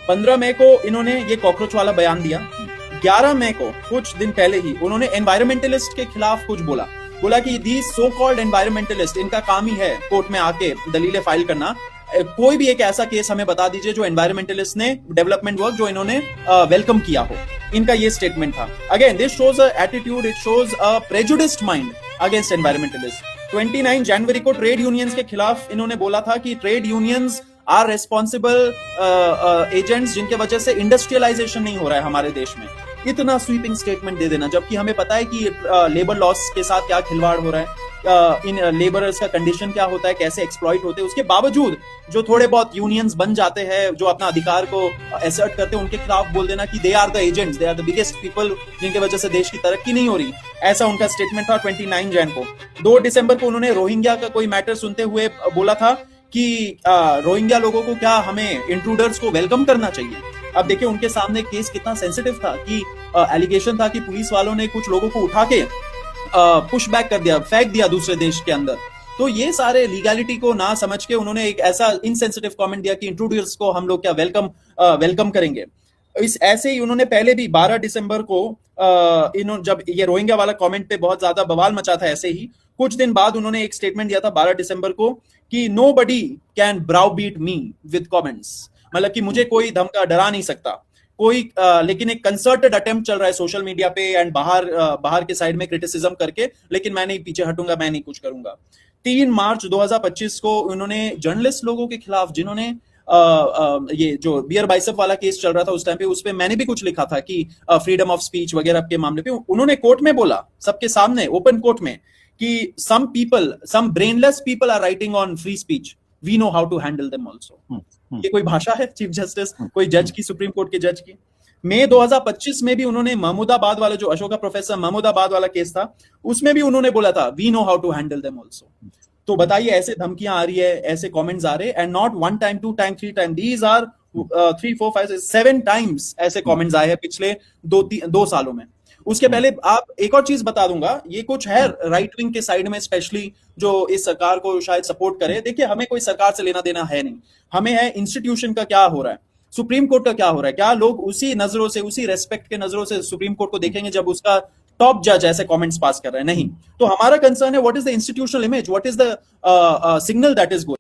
15 मई को इन्होंने ये कॉकरोच वाला बयान दिया। 11 मई को कुछ दिन पहले ही उन्होंने एनवायरमेंटलिस्ट के खिलाफ कुछ बोला कि दी सो कॉल्ड एनवायरमेंटलिस्ट, इनका काम ही है कोर्ट में आके दलीलें फाइल करना। कोई भी एक ऐसा केस हमें बता दीजिए जो एनवायरमेंटलिस्ट ने डेवलपमेंट वर्क जो इन्होंने वेलकम किया हो। इनका ये स्टेटमेंट था। Again this shows a attitude, it shows a prejudiced mind against environmentalist. 29 जनवरी को ट्रेड यूनियंस के खिलाफ इन्होंने बोला था कि trade unions are responsible agents जिनके वजह से इंडस्ट्रियलाइजेशन नहीं हो रहा है हमारे देश में। इतना स्वीपिंग स्टेटमेंट दे देना, जबकि हमें पता है कि लेबर लॉस के साथ क्या खिलवाड़ हो रहा है, इन लेबरर्स का कंडीशन क्या होता है, कैसे एक्सप्लॉइट होते हैं। उसके बावजूद जो थोड़े बहुत यूनियंस बन जाते हैं, जो अपना अधिकार को एसर्ट करते हैं, उनके खिलाफ बोल देना कि they are the agents, they are the biggest people जिनके वजह से देश की तरक्की नहीं हो रही। ऐसा उनका स्टेटमेंट था 29 जैन को। 2 दिसंबर को उन्होंने रोहिंग्या का कोई मैटर सुनते हुए बोला था कि रोहिंग्या लोगों को क्या हमें इंट्रूडर्स को वेलकम करना चाहिए। अब देखिए उनके सामने केस कितना सेंसिटिव था कि एलिगेशन था कि पुलिस वालों ने कुछ लोगों को उठा के पुश बैक कर दिया, फेंक दिया दूसरे देश के अंदर। तो ये सारे लीगैलिटी को ना समझ के उन्होंने एक ऐसा इनसेंसिटिव कमेंट दिया कि इंट्रूडर्स को हम लोग क्या वेलकम करेंगे। इस ऐसे ही उन्होंने पहले भी 12 दिसंबर को इन्होंने जब ये रोहिंग्या वाला कमेंट पे बहुत ज्यादा बवाल मचा था, ऐसे ही कुछ दिन बाद उन्होंने एक स्टेटमेंट दिया था 12 दिसंबर को कि nobody can browbeat me with comments, मतलब कि मुझे कोई धमका डरा नहीं सकता कोई। लेकिन एक कंसर्टेड अटेम्प्ट चल रहा है सोशल मीडिया पे एंड बाहर के साइड में क्रिटिसिज्म करके, लेकिन मैं नहीं पीछे हटूंगा, मैं नहीं कुछ करूंगा। 3 मार्च 2025 को उन्होंने जर्नलिस्ट लोगों के खिलाफ जिन्होंने ये जो बियर बाइसेप वाला केस चल रहा था उस टाइम पे, उस पे मैंने भी कुछ लिखा था कि फ्रीडम ऑफ स्पीच वगैरह के मामले पे उन्होंने कोर्ट में बोला, सबके सामने ओपन कोर्ट में, कि some brainless people are writing on free speech, we know how to handle them also। ये कोई भाषा है चीफ जस्टिस, कोई जज की, सुप्रीम कोर्ट के जज की। मई 2025 में भी उन्होंने महमूदाबाद वाला जो अशोका प्रोफेसर महमूदाबाद वाला केस था, उसमें भी उन्होंने बोला था we know how to handle them also. तो बताइए ऐसे धमकियां आ रही है, ऐसे कमेंट्स आ रहे, and not 1 time 2 time 3 time, these are 3 4 5 7 times ऐसे कमेंट्स आए हैं पिछले 2 सालों में। उसके पहले आप एक और चीज बता दूंगा, ये कुछ है राइट विंग के साइड में स्पेशली जो इस सरकार को शायद सपोर्ट करे। देखिए हमें कोई सरकार से लेना देना है नहीं, हमें है इंस्टीट्यूशन का क्या हो रहा है, सुप्रीम कोर्ट का क्या हो रहा है। क्या लोग उसी नजरों से, उसी रेस्पेक्ट के नजरों से सुप्रीम कोर्ट को देखेंगे जब उसका टॉप जज ऐसे कमेंट्स पास कर रहे हैं? नहीं। तो हमारा कंसर्न है what is the institutional image, what is the signal that is going.